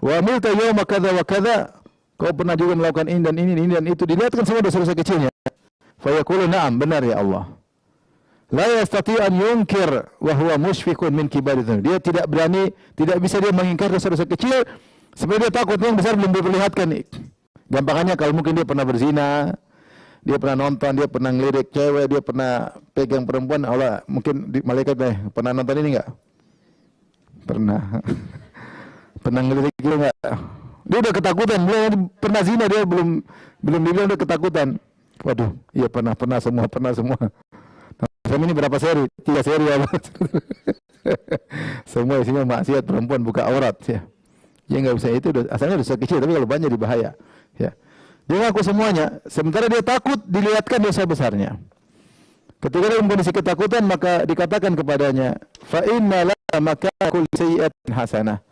Wa amilta yauma kadza wa kadza. Kau pernah juga melakukan ini dan itu. Dilihatkan semua dosa-dosa kecilnya. Fayaqulu na'am, benar ya Allah. La yastati' an yunkir wa huwa mushfiqun min kibari dzunub. Dia tidak berani, tidak bisa dia mengingkar dosa-dosa kecil sebab dia takut yang besar belum diperlihatkan. Gampangannya kalau mungkin dia pernah berzina, dia pernah nonton, dia pernah ngelirik cewek, dia pernah pegang perempuan, Allah mungkin malaikat pernah nonton ini enggak? Pernah. Pernah ngelirik gitu enggak? Dia udah ketakutan, belum pernah zina dia belum dibilang udah ketakutan. Waduh, iya pernah semua. Film ini berapa seri? 3 seri ya. Semua isinya maksiat, perempuan buka aurat ya. Ya nggak bisa, itu asalnya dosa kecil tapi kalau banyak dibahaya ya. Dia ngaku semuanya, sementara dia takut dilihatkan dosa besarnya. Ketika dalam kondisi ketakutan maka dikatakan kepadanya, fa inna laka makakul sayyi'atin hasanah.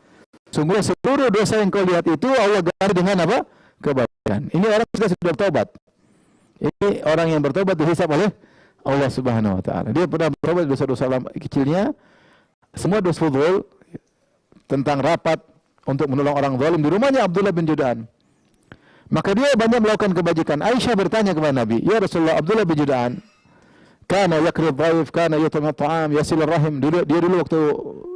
Sungguh seluruh dosa yang kau lihat itu Allah ganti dengan apa? Kebaikan. Ini orang sudah bertobat. Ini orang yang bertobat dihisab oleh Allah Subhanahu wa taala. Dia pernah bertobat dosa-dosa kecilnya, semua dosa fudul tentang rapat untuk menolong orang zalim di rumahnya Abdullah bin Jud'an. Maka dia banyak melakukan kebajikan. Aisyah bertanya kepada Nabi, "Ya Rasulullah, Abdullah bin Jud'an kana yakri dhaif, kana yut'im at'am, yasilur rahim." Dia dulu waktu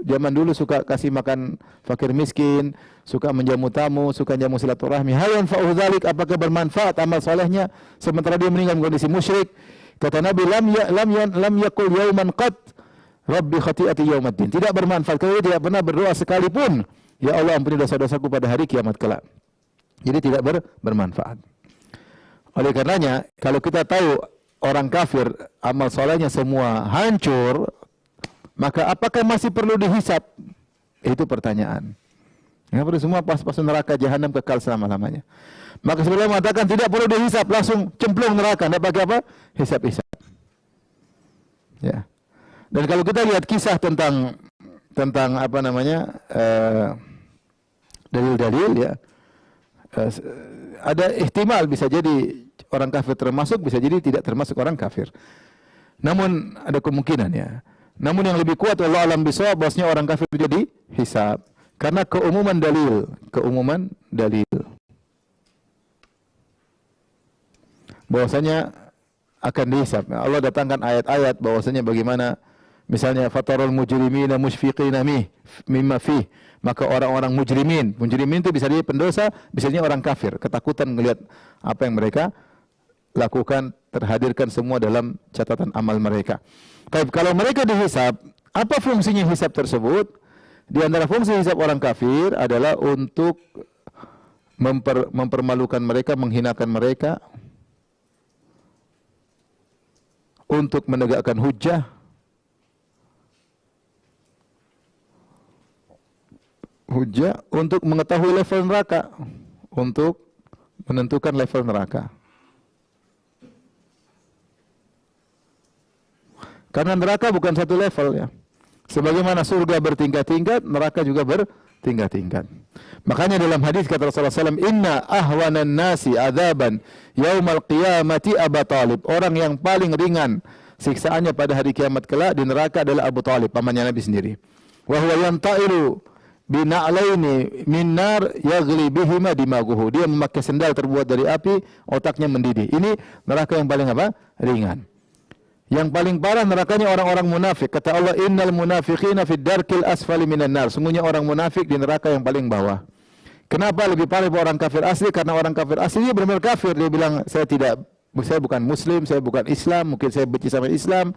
zaman dulu suka kasih makan fakir miskin, suka menjamu tamu, suka jamu silaturahmi. Hal yanfa'u dzalik, apakah bermanfaat amal salehnya sementara dia meninggal kondisi musyrik? Kata Nabi, lam yakul yauman qat rabbi khati'ati yaumaddin. Tidak bermanfaat. Kalau dia tidak pernah berdoa sekalipun, ya Allah ampuni dosa-dosaku pada hari kiamat kelak. Jadi tidak bermanfaat. Oleh karenanya, kalau kita tahu orang kafir amal solehnya semua hancur, maka apakah masih perlu dihisap? Itu pertanyaan. Yang perlu semua pas-pas neraka jahanam kekal selama-lamanya. Maka sebelum mengatakan tidak perlu dihisap, langsung cemplung neraka, tidak pakai apa? Hisap-hisap. Ya. Dan kalau kita lihat kisah tentang apa namanya dalil-dalil ya, ada ihtimal bisa jadi orang kafir termasuk, bisa jadi tidak termasuk orang kafir. Namun ada kemungkinan ya. Namun yang lebih kuat Allah alam bisawab bahwasanya orang kafir jadi hisab karena keumuman dalil. Bahwasanya akan dihisab. Allah datangkan ayat-ayat bahwasanya bagaimana Misalnya fatarul mujrimina musyfiqina mimma fih. Maka orang-orang mujrimin itu bisa jadi pendosa, bisa jadi orang kafir, ketakutan melihat apa yang mereka lakukan, terhadirkan semua dalam catatan amal mereka. Tapi kalau mereka dihisab, apa fungsinya hisab tersebut? Di antara fungsi hisab orang kafir adalah untuk mempermalukan mereka, menghinakan mereka, untuk menegakkan hujjah, untuk mengetahui level neraka, untuk menentukan level neraka. Karena neraka bukan satu level ya. Sebagaimana surga bertingkat-tingkat, neraka juga bertingkat-tingkat. Makanya dalam hadis kata Rasulullah SAW, Inna ahwanan nasi adzaban yaumal qiyamati Abu Talib. Orang yang paling ringan siksaannya pada hari kiamat kelak di neraka adalah Abu Talib, pamannya Nabi sendiri. Wa huwa yanta'ilu bina'laini min nar yaghli bihima dimaguhu. Dia memakai sendal terbuat dari api, otaknya mendidih. Ini neraka yang paling apa? Ringan. Yang paling parah nerakanya orang-orang munafik. Kata Allah, innal munafiqina fid darkil asfali minan nar. Sungguhnya orang munafik di neraka yang paling bawah. Kenapa lebih parah orang kafir asli? Karena orang kafir asli dia benar-benar kafir. Dia bilang, saya bukan muslim, saya bukan Islam, mungkin saya benci sama Islam.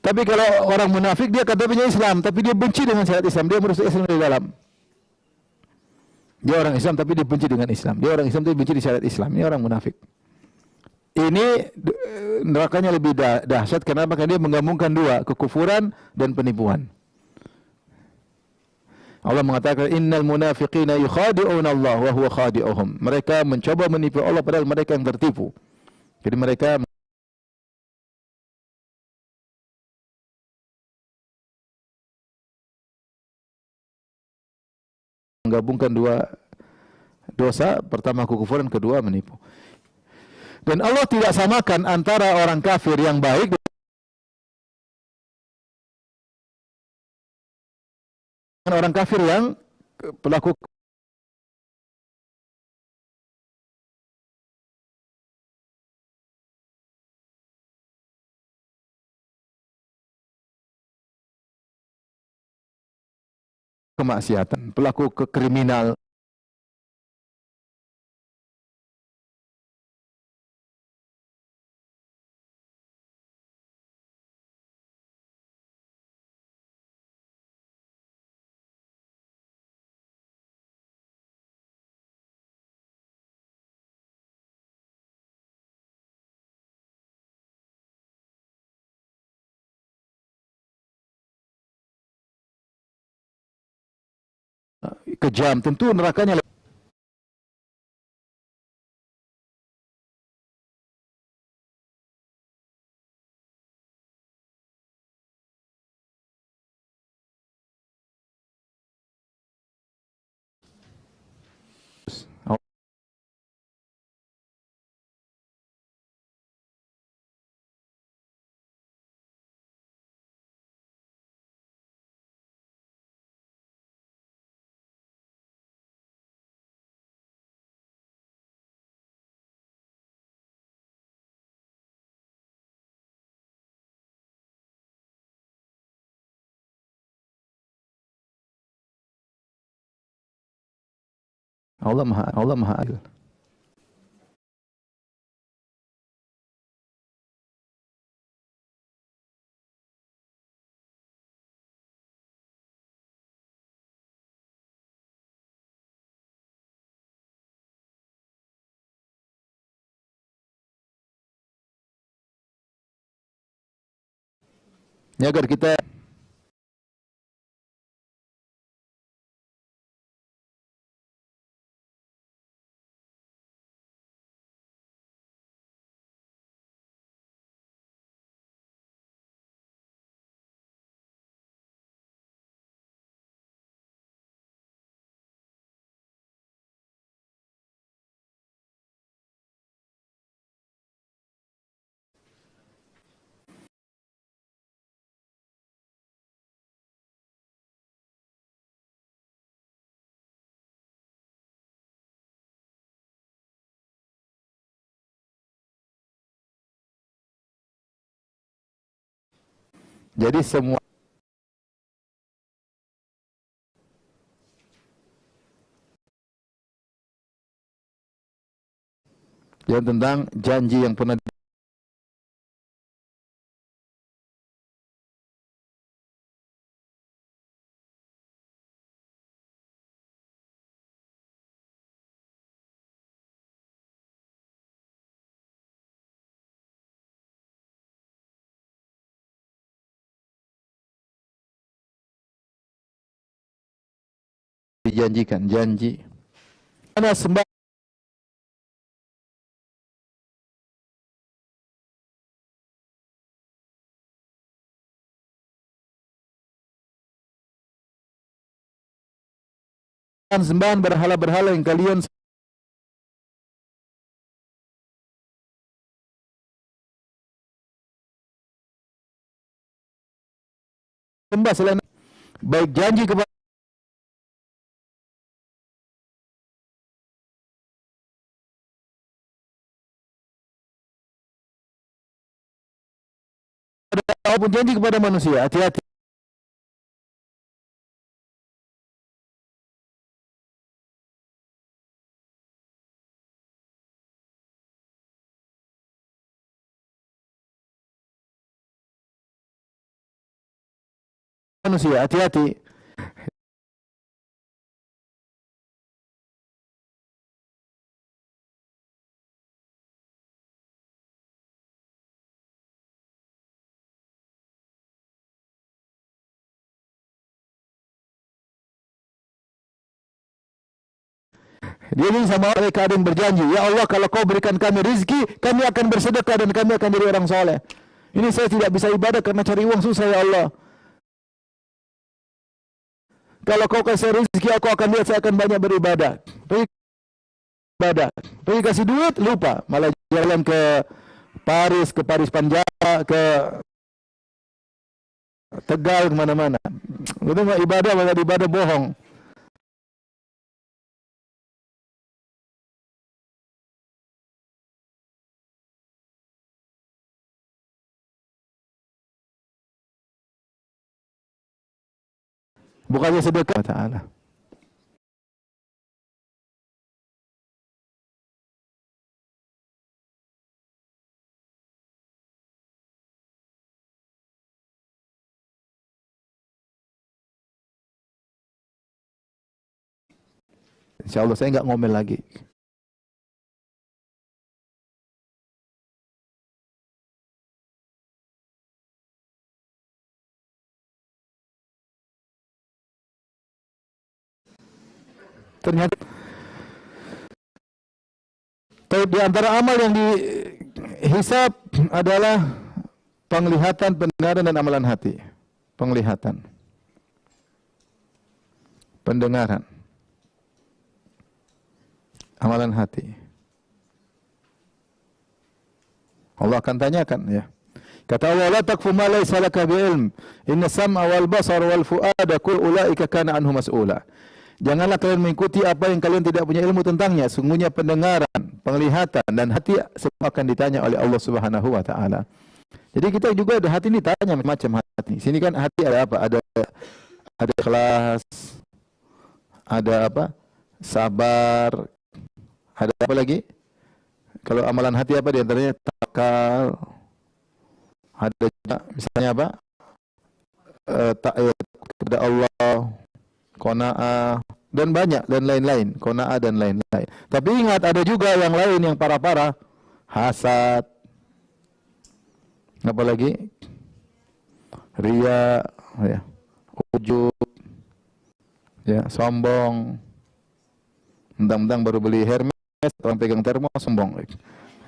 Tapi kalau orang munafik dia kata punya Islam, tapi dia benci dengan syariat Islam. Dia merusak Islam dari dalam. Dia orang Islam tapi dia benci dengan Islam. Dia orang Islam tapi benci di syariat Islam. Ini orang munafik. Ini nerakanya lebih dahsyat. Kenapa? Karena dia menggabungkan dua, kekufuran dan penipuan. Allah mengatakan innal munafiqina yukhadi'una Allah wa huwa khadi'uhum. Mereka mencoba menipu Allah padahal mereka yang tertipu. Jadi mereka menggabungkan dua dosa, pertama kekufuran, kedua menipu. Dan Allah tidak samakan antara orang kafir yang baik dengan orang kafir yang pelaku kemaksiatan, pelaku kriminal. Kejam, tentu nerakanya. Allah Maha Adil. Ya, agar kita jadi semua yang tentang janji yang pernah dijanjikan, janji. Karena sembah sembahan berhala-berhala yang kalian sembah selain baik janji kepada maupun janji kepada manusia. Hati-hati. Manusia, hati-hati. Dia ingin sama mereka ada yang berjanji, ya Allah kalau kau berikan kami rizki, kami akan bersedekah dan kami akan jadi orang soleh. Ini saya tidak bisa ibadah karena cari uang susah ya Allah. Kalau kau kasih rizki aku akan lihat saya akan banyak beribadah. Pergi kasih duit lupa, malah jalan ke Paris Panjara, ke Tegal, kemana-mana. Itu mah ibadah, malah ibadah bohong. Bukannya sedekah Ta'ala. Insyaallah saya enggak ngomel lagi. Ternyata di antara amal yang dihisab adalah penglihatan, pendengaran dan amalan hati. Penglihatan, pendengaran, amalan hati. Allah akan tanyakan ya. Kata Allah, la taqfu ma laysa laka bi'ilm. Inna sam'a wal basara wal fu'ada kull ulaika kana anhu mas'ula. Janganlah kalian mengikuti apa yang kalian tidak punya ilmu tentangnya. Sungguhnya pendengaran, penglihatan dan hati semua akan ditanya oleh Allah Subhanahu wa taala. Jadi kita juga ada hati ini tanya macam hati. Sini kan hati ada apa? Ada ikhlas, ada apa? Sabar. Ada apa lagi? Kalau amalan hati apa di antaranya? Tawakal. Ada juga misalnya apa? Taat kepada Allah, qanaah dan banyak dan lain-lain, qanaah dan lain-lain. Tapi ingat ada juga yang lain yang parah-parah, hasad. Apa lagi? Riya, ya. Ujub, ya, sombong. Mentang-mentang baru beli Hermes, orang pegang termos sombong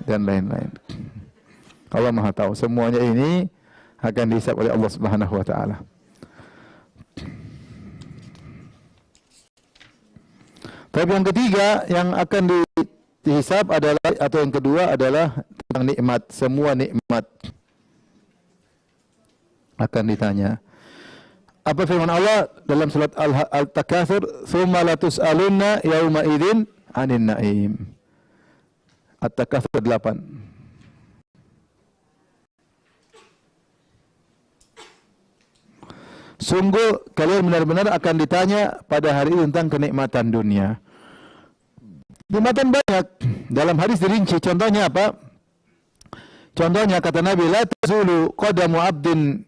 dan lain-lain. Allah Maha tahu semuanya ini akan dihisab oleh Allah Subhanahu wa taala. Tapi yang ketiga yang akan dihisab adalah, atau yang kedua adalah tentang nikmat. Semua nikmat akan ditanya. Apa firman Allah dalam surat Al-Takatsur, "Tsumma latus'alunna yauma idzin 'anin na'im." At-Takatsur 8. Sungguh kalian benar-benar akan ditanya pada hari ini tentang kenikmatan dunia. Nikmatan banyak. dalam hadis dirinci. Contohnya apa? Contohnya kata Nabi, la tazulu qadamu abdin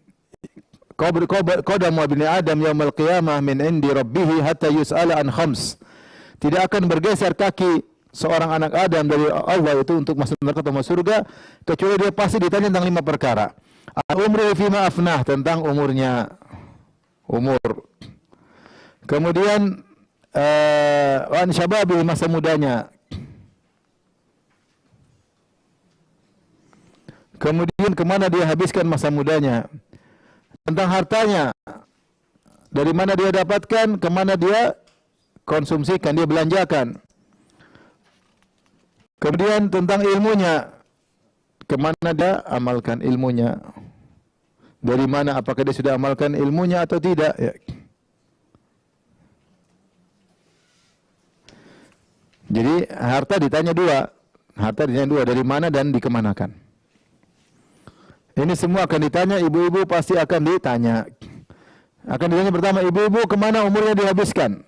qadamu ibni Adam yaumal qiyamah min indi rabbih hatta yus'ala an khams. Tidak akan bergeser kaki seorang anak Adam dari Allah itu untuk masuk neraka atau masuk surga kecuali dia pasti ditanya tentang 5 perkara. Al-umru fima afnah, tentang umurnya, umur. Kemudian an syababi, masa mudanya. Kemudian kemana dia habiskan masa mudanya. Tentang hartanya, dari mana dia dapatkan, kemana dia konsumsikan, dia belanjakan. Kemudian tentang ilmunya, kemana dia amalkan ilmunya. Dari mana, apakah dia sudah amalkan ilmunya atau tidak. Ya. Jadi harta ditanya 2. Harta ditanya 2, dari mana dan dikemanakan. Ini semua akan ditanya, ibu-ibu pasti akan ditanya. Akan ditanya pertama, ibu-ibu kemana umurnya dihabiskan?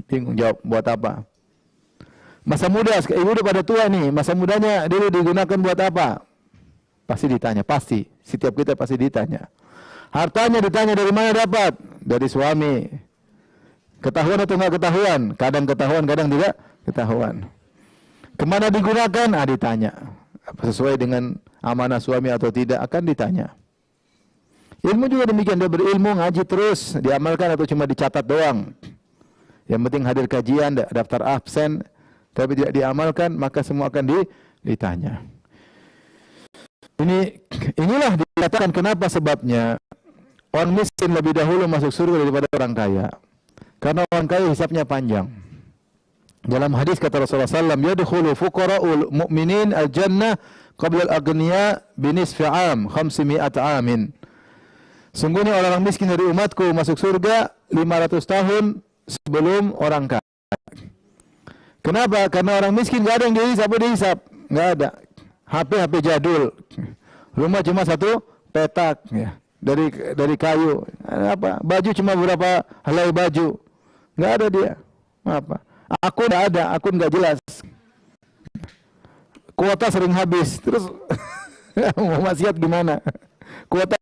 Bingung jawab, buat apa? Masa muda, ibu udah pada tua nih, masa mudanya dulu digunakan buat apa? Pasti ditanya, pasti. Setiap kita pasti ditanya. Hartanya ditanya dari mana dapat? Dari suami. Ketahuan atau enggak ketahuan? Kadang ketahuan, kadang tidak ketahuan. Kemana digunakan? Ditanya. Apa sesuai dengan amanah suami atau tidak, akan ditanya. Ilmu juga demikian, dia berilmu, ngaji terus, diamalkan atau cuma dicatat doang. Yang penting hadir kajian, daftar absen, tapi tidak diamalkan, maka semua akan ditanya. Inilah dikatakan kenapa sebabnya orang miskin lebih dahulu masuk surga daripada orang kaya. Karena orang kaya hisabnya panjang. Dalam hadis kata Rasulullah SAW, yadkhulu fuqara'ul mu'minin al-jannah qabla al-aghniya binisfi 'am, 500 amin. Sungguhnya orang miskin dari umatku masuk surga 500 tahun sebelum orang kaya. Kenapa? Karena orang miskin enggak ada yang dihisap, enggak ada. HP jadul. Rumah cuma 1 petak ya, dari kayu. Apa? Baju cuma beberapa helai baju. Enggak ada dia. Apa? Akun enggak ada, akun enggak jelas. Kuota sering habis. Terus mau maksiat gimana?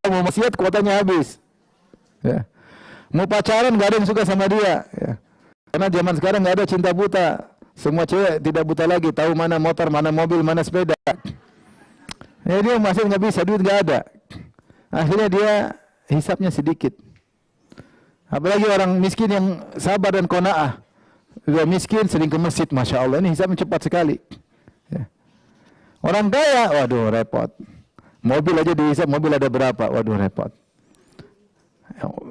Mau maksiat, kuotanya habis. Ya. Mau pacaran enggak ada yang suka sama dia, ya. Karena zaman sekarang enggak ada cinta buta. Semua cewek tidak buta lagi, tahu mana motor, mana mobil, mana sepeda. Ya dia masih enggak bisa, duit enggak ada. Akhirnya dia hisapnya sedikit. Apalagi orang miskin yang sabar dan qanaah. Dia miskin sering ke masjid, Masya Allah, ini hisapnya cepat sekali. Ya. Orang kaya, waduh repot. Mobil aja dihisap, mobil ada berapa? Waduh repot.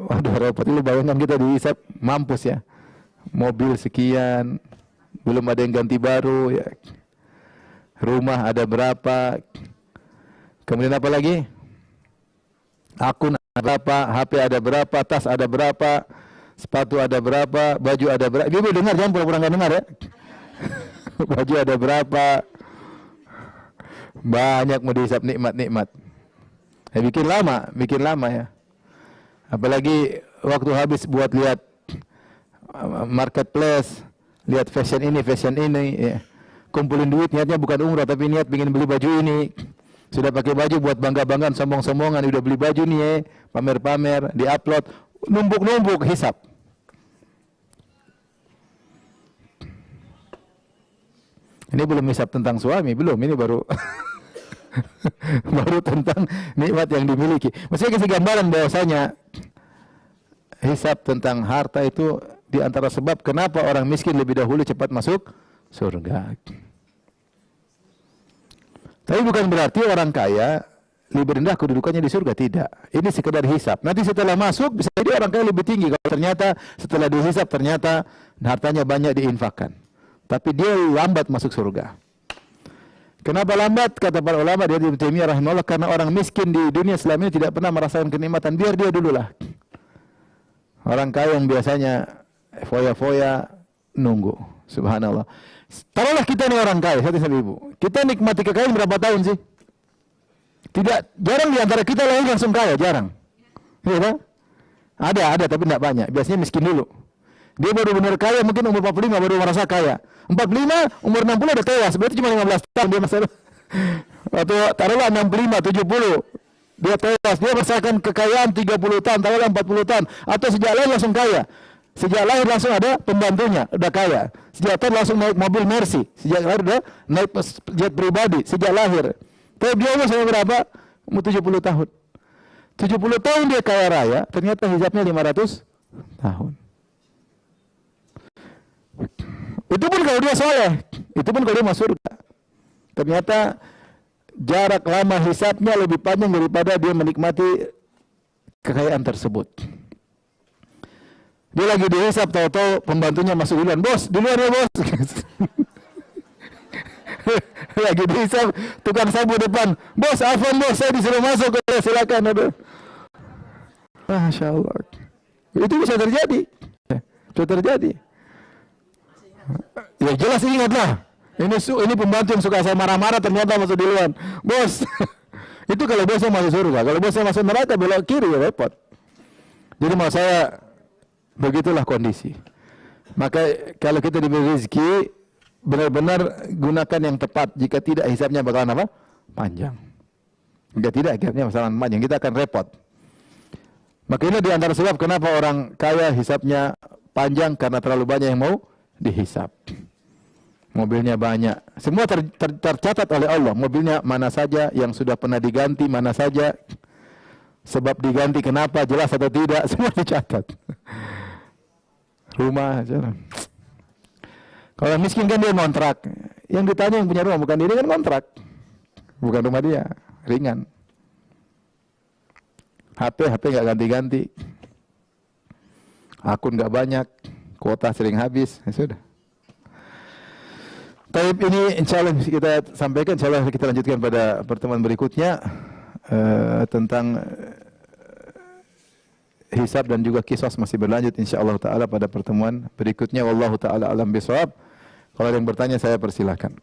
Waduh repot, itu bayangkan kita dihisap, mampus ya. Mobil sekian, belum ada yang ganti baru ya. Rumah ada berapa? Kemudian apa lagi? Akun ada berapa? HP ada berapa? Tas ada berapa? Sepatu ada berapa? Baju ada berapa? Ibu dengar, jangan pura-pura nggak dengar ya. Baju ada berapa? Banyak mau dihisap nikmat-nikmat. Ya, bikin lama ya. Apalagi waktu habis buat lihat marketplace, lihat fashion ini ya. Kumpulin duit, niatnya bukan umrah tapi niat ingin beli baju ini. Sudah pakai baju buat bangga-banggaan, sombong-sombongan, udah beli baju nih ya, pamer-pamer, di-upload, numpuk-numpuk hisap. Ini belum hisap tentang suami, belum, ini baru baru tentang nikmat yang dimiliki. Maksudnya kasih gambaran bahwasanya hisap tentang harta itu di antara sebab kenapa orang miskin lebih dahulu cepat masuk surga. Tapi bukan berarti orang kaya lebih rendah kedudukannya di surga, tidak. Ini sekedar hisap. Nanti setelah masuk bisa jadi orang kaya lebih tinggi kalau ternyata setelah dihisap ternyata hartanya banyak diinfakkan. Tapi dia lambat masuk surga. Kenapa lambat? Kata para ulama dari Ibnu Taimiyah rahimahullah, karena orang miskin di dunia selama ini tidak pernah merasakan kenikmatan. Biar dia dululah. Orang kaya yang biasanya foya-foya nunggu. Subhanallah. Taruhlah kita ini orang kaya, satu ibu. Kita nikmati kekayaan berapa tahun sih? Jarang di antara kita lahir langsung kaya, jarang. Iya kan? Ada tapi tidak banyak. Biasanya miskin dulu. Dia baru benar kaya mungkin umur 45 baru merasa kaya. 45, umur 60 udah tewas, berarti cuma 15 tahun dia masih atau taruhlah 65, 70. Dia tewas, dia merasakan kekayaan 30 tahun, taruhlah 40 tahun, atau sejak lahir langsung kaya. Sejak lahir langsung ada pembantunya, udah kaya. Sejak lahir langsung naik mobil Mercy, sejak lahir udah naik jet pribadi, sejak lahir. Tapi dia umur sampai berapa? Umur 70 tahun. 70 tahun dia kaya raya, ternyata hisabnya 500 tahun. Itu pun kalau dia soleh, itu pun kalau dia masuk surga. Ternyata jarak lama hisabnya lebih panjang daripada dia menikmati kekayaan tersebut. Dia lagi dihisab, tahu-tahu pembantunya masuk duluan. Bos, duluan ya bos. Lagi dihisab, tukang sabu depan. Bos, afwan bos, saya disuruh masuk. Silakan. Aduh. Masya Allah. Itu bisa terjadi. Bisa terjadi. Ya jelas ingatlah. Ini pembantu yang suka saya marah-marah ternyata masuk duluan. Bos. Itu kalau bosnya masuk surga. Kalau bosnya masuk neraka belok kiri ya repot. Jadi mau saya begitulah kondisi. Maka kalau kita diberi rezeki benar-benar gunakan yang tepat. Jika tidak hisabnya bakalan apa? Panjang. Jika tidak hisabnya bakalan panjang. Kita akan repot. Maka ini di antara sebab kenapa orang kaya hisabnya panjang karena terlalu banyak yang mau dihisab. Mobilnya banyak. Semua tercatat oleh Allah. Mobilnya mana saja yang sudah pernah diganti, mana saja sebab diganti kenapa, jelas atau tidak, semua dicatat. Rumah aja. Kalau miskin kan dia kontrak. Yang ditanya yang punya rumah bukan dia kan kontrak. Bukan rumah dia, ringan. HP nggak ganti-ganti. Akun nggak banyak, kuota sering habis, ya sudah. Tapi ini insya Allah kita sampaikan, insya Allah kita lanjutkan pada pertemuan berikutnya tentang hisab dan juga qisas masih berlanjut insya Allah Taala pada pertemuan berikutnya. Wallahu Taala alam bisawab. Kalau ada yang bertanya saya persilahkan.